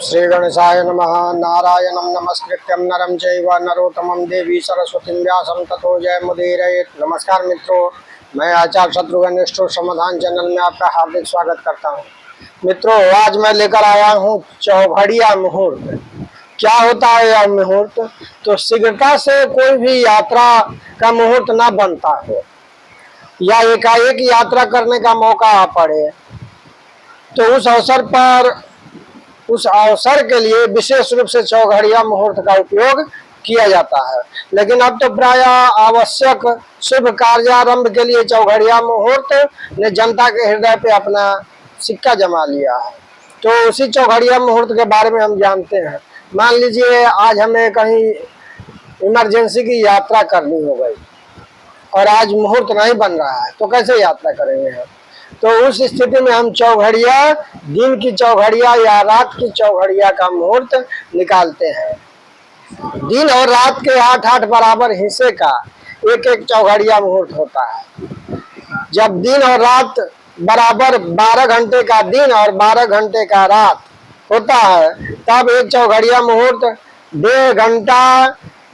श्री गणेशाय नमः। नारायणं नमस्कृत्यं नरं चैव नरोत्तमं देवी सरस्वतीं व्यासं ततो जयमुदीरयेत्। नमस्कार मित्रों, मैं आचार्य शत्रुघ्न निष्ठुर समाधान चैनल में आपका हार्दिक स्वागत करता हूं। मित्रों, आज मैं लेकर आया हूं चौघड़िया मुहूर्त। क्या होता है यह मुहूर्त? तो शीघ्रता से कोई भी यात्रा का मुहूर्त ना बनता हो या एकाएक यात्रा करने का मौका आ पड़े, तो उस अवसर के लिए विशेष रूप से चौघड़िया मुहूर्त का उपयोग किया जाता है। लेकिन अब तो प्रायः आवश्यक शुभ कार्यारंभ के लिए चौघड़िया मुहूर्त ने जनता के हृदय पे अपना सिक्का जमा लिया है। तो उसी चौघड़िया मुहूर्त के बारे में हम जानते हैं। मान लीजिए आज हमें कहीं इमरजेंसी की यात्रा करनी हो गई और आज मुहूर्त नहीं बन रहा है, तो कैसे यात्रा करेंगे हम? तो उस स्थिति में हम चौघड़िया, दिन की चौघड़िया या रात की चौघड़िया का मुहूर्त निकालते हैं। दिन और रात के 8-8 बराबर हिस्से का एक एक चौघड़िया मुहूर्त होता है। जब दिन और रात बराबर 12 घंटे का दिन और 12 घंटे का रात होता है, तब एक चौघड़िया मुहूर्त 1.5 घंटा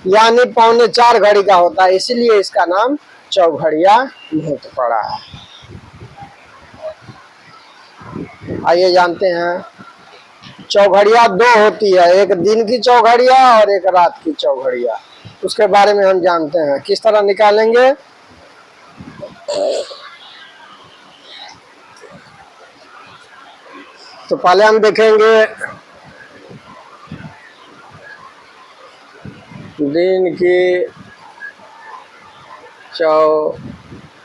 यानी 3.25 घड़ी का होता है। इसीलिए इसका नाम चौघड़िया मुहूर्त पड़ा है। आइए जानते हैं। चौघड़िया 2 होती है, एक दिन की चौघड़िया और एक रात की चौघड़िया। उसके बारे में हम जानते हैं। किस तरह निकालेंगे? तो पहले हम देखेंगे दिन की चौघड़िया।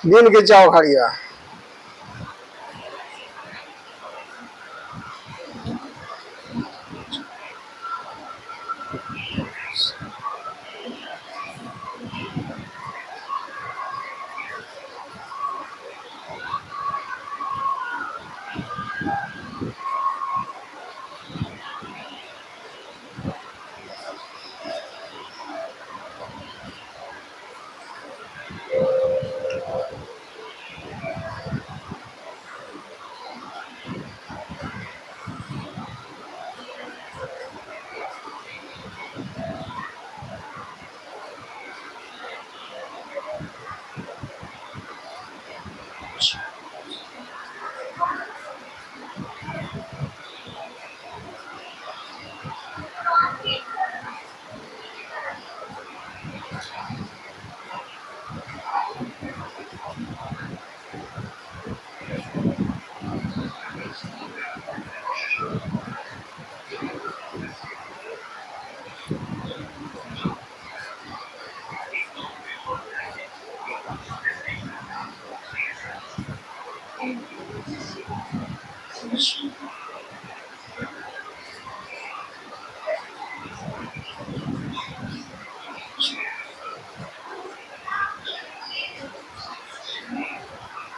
दिन की चौघड़िया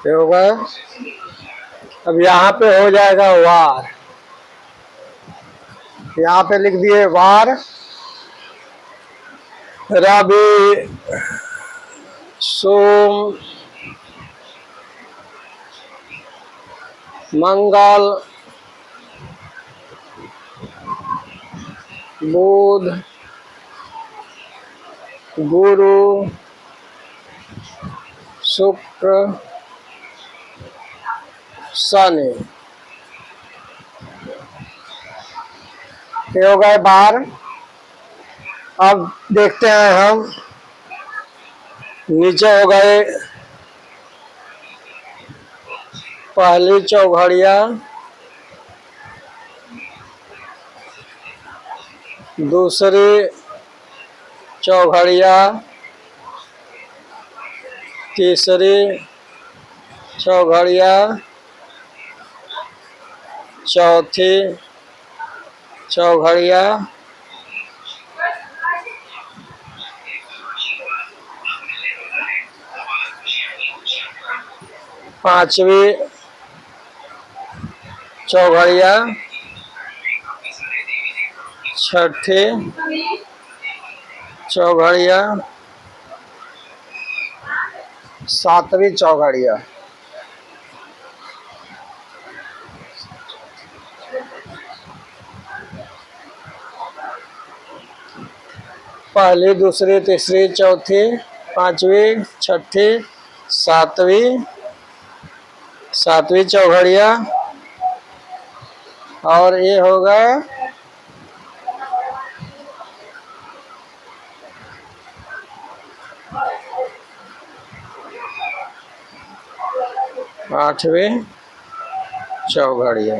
होगा। अब यहाँ पे हो जाएगा वार। यहाँ पे लिख दिए वार। रवि, सोम, मंगल, बुध, गुरु, शुक्र, शनि। ये हो गए बार। अब देखते हैं हम नीचे हो गए पहली चौघड़िया, दूसरी चौघड़िया, तीसरी चौघड़िया, चौथी चौघड़िया, पांचवी चौघड़िया, छठी चौघड़िया, सातवीं चौघड़िया। पहली, दूसरी, तीसरी, चौथी, पांचवी, छठी, सातवीं, सातवीं चौघड़िया। और ये होगा आठवीं चौघड़िया।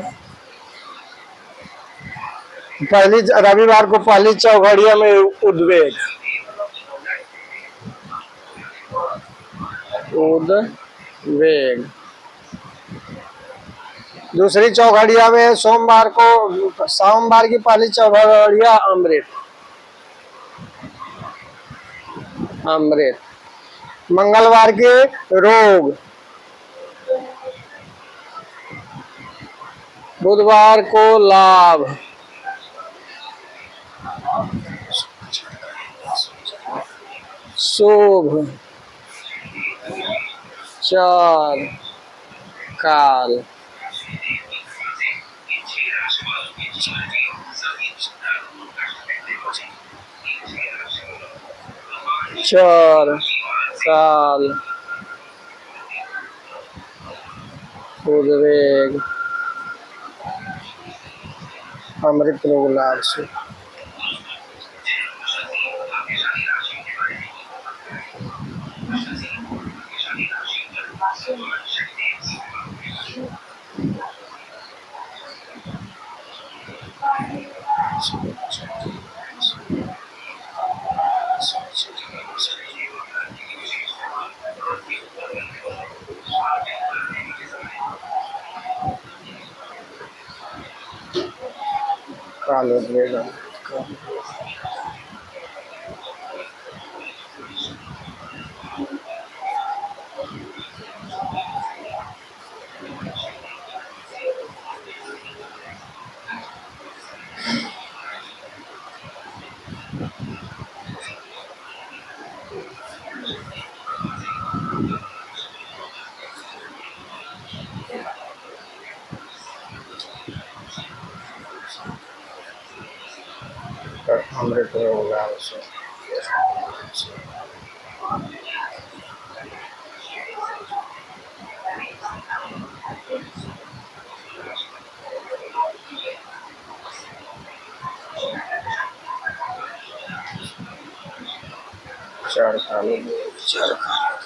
पहली रविवार को पहली चौघड़िया में उद्वेग, उद्वेग। दूसरी चौघड़िया में सोमवार की पहली चौघड़िया अमृत, अमृत। मंगलवार के रोग, बुधवार को लाभ, शुभ, चार काल, चार काल, उद्वेग, अमृत रोग लाभ से। काल उद्वेग, अमृत रोग लाभ से। चार काल, चार काल,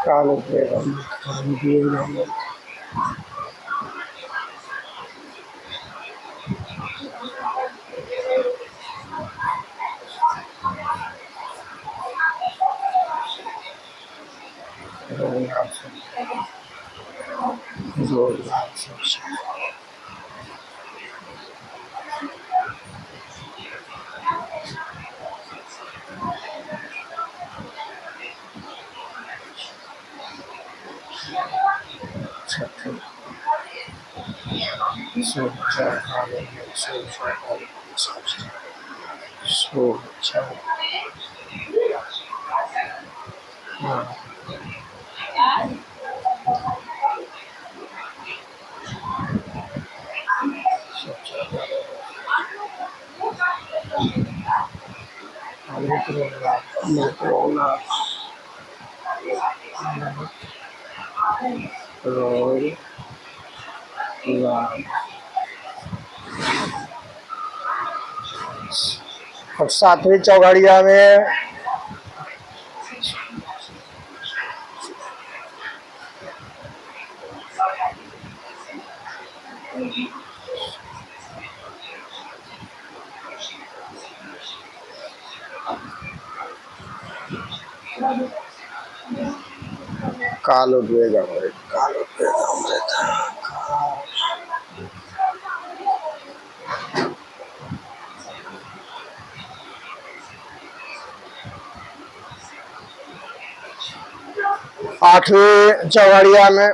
काल उद्वेग, अमृत रोग लाभ, अमृत रोग लाभ, रोग लाभ। और सातवीं चौघड़िया में काल उद्वेग अमृत, काल उद्वेग अमृत। 8वीं चौघड़िया में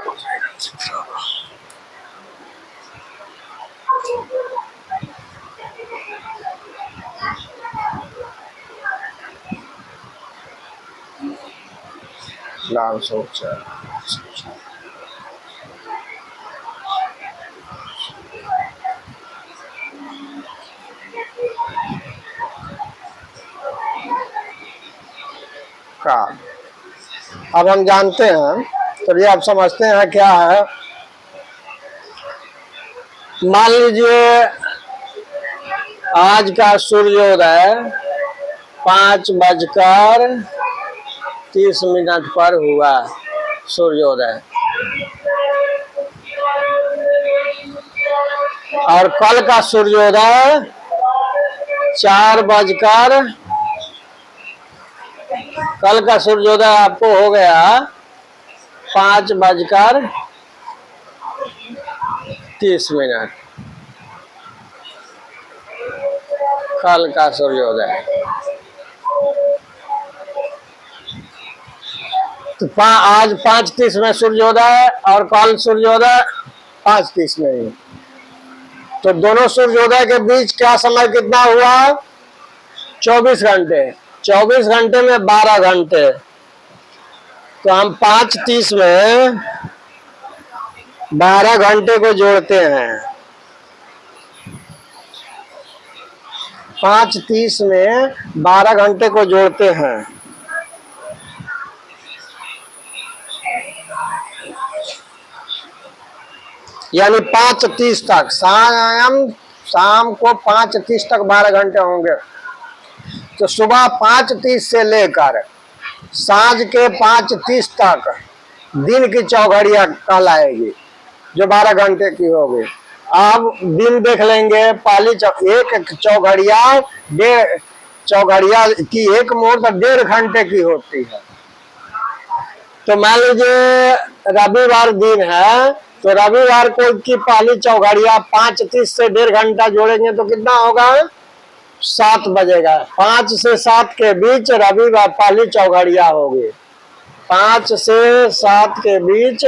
लाल सोचा का। अब हम जानते हैं, तो ये आप समझते हैं क्या है। मान लीजिए आज का सूर्योदय 5:30 पर हुआ सूर्योदय, और कल का सूर्योदय 4 कल का सूर्योदय आपको हो गया 5:30। कल का सूर्योदय तो आज 5:30 में सूर्योदय और कल सूर्योदय 5:30 में ही। तो दोनों सूर्योदय के बीच क्या समय कितना हुआ? 24 घंटे। 24 घंटे में 12 घंटे। तो हम 5:30 में 12 घंटे को जोड़ते हैं। 5:30 में 12 घंटे को जोड़ते हैं। यानी 5:30 तक, शाम को 5:30 तक 12 घंटे होंगे। तो सुबह 5:30 से लेकर सांझ के 5:30 तक दिन की चौघड़िया कहलाएगी, जो 12 घंटे की होगी। अब दिन देख लेंगे। पहली एक चौघड़िया की एक मोड़ तो 1.5 घंटे की होती है। तो मान लीजिए रविवार दिन है, तो रविवार को की पहली चौघड़िया 5:30 से 1.5 घंटा जोड़ेंगे तो कितना होगा? 7 बजेगा। 5 से 7 के बीच रविवार पहली चौघड़िया होगी। 5 से 7 के बीच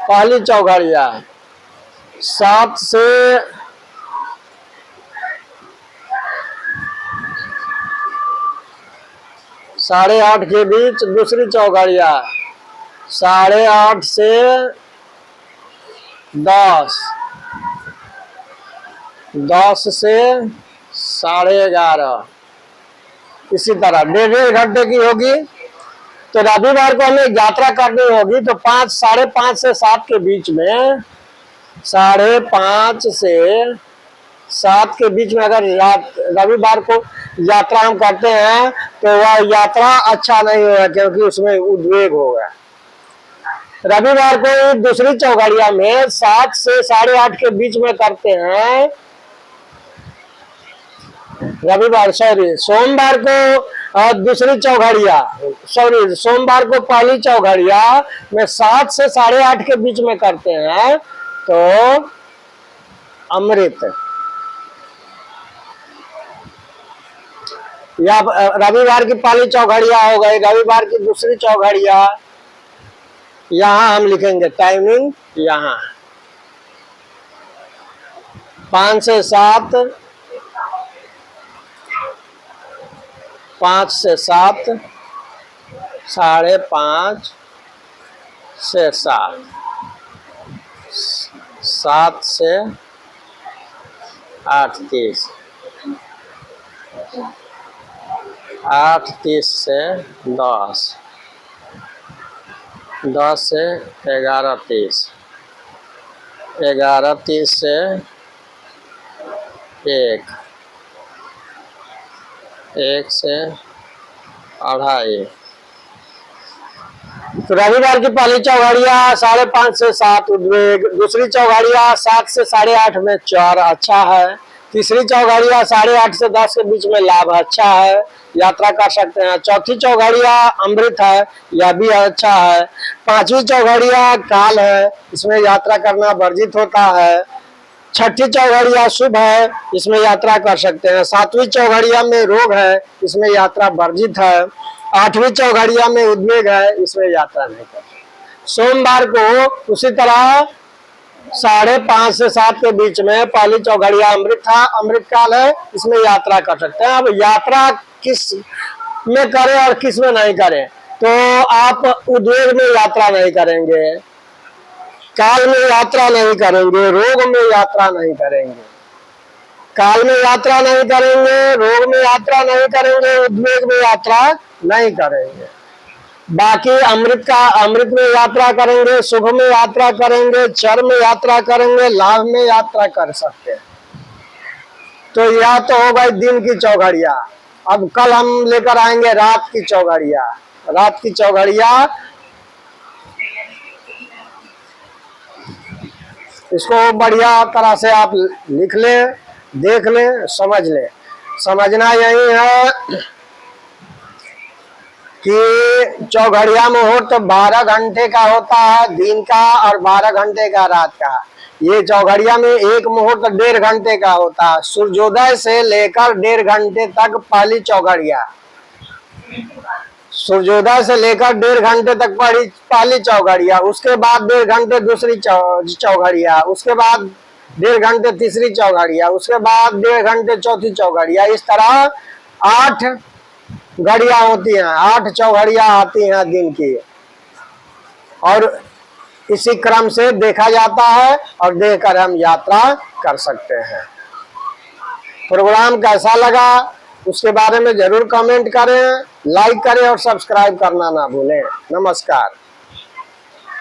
पहली चौघड़िया। 7 से 8:30 के बीच दूसरी चौघड़िया। 8:30 से 10, 10 से 11:30, इसी तरह 1.5 घंटे की होगी। तो रविवार को हमें यात्रा करनी होगी, तो 5:30 से 7 के बीच में, 5:30 से 7 के बीच में अगर रविवार को यात्रा हम करते हैं तो वह यात्रा अच्छा नहीं होगा, क्योंकि उसमें उद्वेग होगा। रविवार को दूसरी चौघड़िया में 7 से 8:30 के बीच में करते हैं। सोमवार को दूसरी चौघड़िया, सोमवार को पहली चौघड़िया में 7 से 8:30 के बीच में करते हैं। तो अमृत या रविवार की पहली चौघड़िया हो गई। रविवार की दूसरी चौघड़िया, यहां हम लिखेंगे टाइमिंग, यहां 5 से 7, 5 से 7, 5:30 से 7, 7 से 8:30, 8:30 से 10, 10 से 11:30, 11:30 से 1, 1 से 2:30। तो रविवार की पहली चौघड़िया 5:30 से 7 उद्वेग, दूसरी चौघड़िया 7 से 8:30 में 4 अच्छा है, तीसरी चौघड़िया 8:30 से 10 के बीच में लाभ अच्छा है, यात्रा कर सकते हैं। चौथी चौघड़िया अमृत है, यह भी अच्छा है। पांचवी चौघड़िया काल है, इसमें यात्रा करना वर्जित होता है। छठी चौघड़िया शुभ है, इसमें यात्रा कर सकते हैं। सातवीं चौघड़िया में रोग है, इसमें यात्रा वर्जित है। आठवीं चौघड़िया में उद्वेग है, इसमें यात्रा नहीं कर सकते। सोमवार को उसी तरह 5:30 से 7 के बीच में पहली चौघड़िया अमृत काल है, इसमें यात्रा कर सकते हैं। अब यात्रा किस में करें और किस में नहीं करें, तो आप उद्वेग में यात्रा नहीं करेंगे, काल में यात्रा नहीं करेंगे, रोग में यात्रा नहीं करेंगे। काल में यात्रा नहीं करेंगे, रोग में यात्रा नहीं करेंगे, उद्वेग में यात्रा नहीं करेंगे। बाकी अमृत में यात्रा करेंगे, शुभ में यात्रा करेंगे, चर में यात्रा करेंगे, लाभ में यात्रा कर सकते हैं। तो यह तो हो गई दिन की चौघड़िया। अब कल हम लेकर आएंगे रात की चौघड़िया। रात की चौघड़िया इसको बढ़िया तरह से आप लिख लें, देख लें, समझ लें। समझना यही है कि चौघड़िया मुहूर्त 12 घंटे का होता है दिन का और 12 घंटे का रात का। ये चौघड़िया में एक मुहूर्त 1.5 घंटे का होता है। सूर्योदय से लेकर 1.5 घंटे तक पहली चौघड़िया, सूर्योदय से लेकर 1.5 घंटे तक पहली चौघड़िया, उसके बाद 1.5 घंटे दूसरी चौघड़िया, उसके बाद 1.5 घंटे तीसरी चौघड़िया, उसके बाद 1.5 घंटे चौथी चौघड़िया। इस तरह 8 घड़िया होती हैं, 8 चौघड़िया आती हैं दिन की, और इसी क्रम से देखा जाता है और देखकर हम यात्रा कर सकते हैं। प्रोग्राम कैसा लगा उसके बारे में जरूर कमेंट करें, लाइक करें और सब्सक्राइब करना ना भूलें। नमस्कार।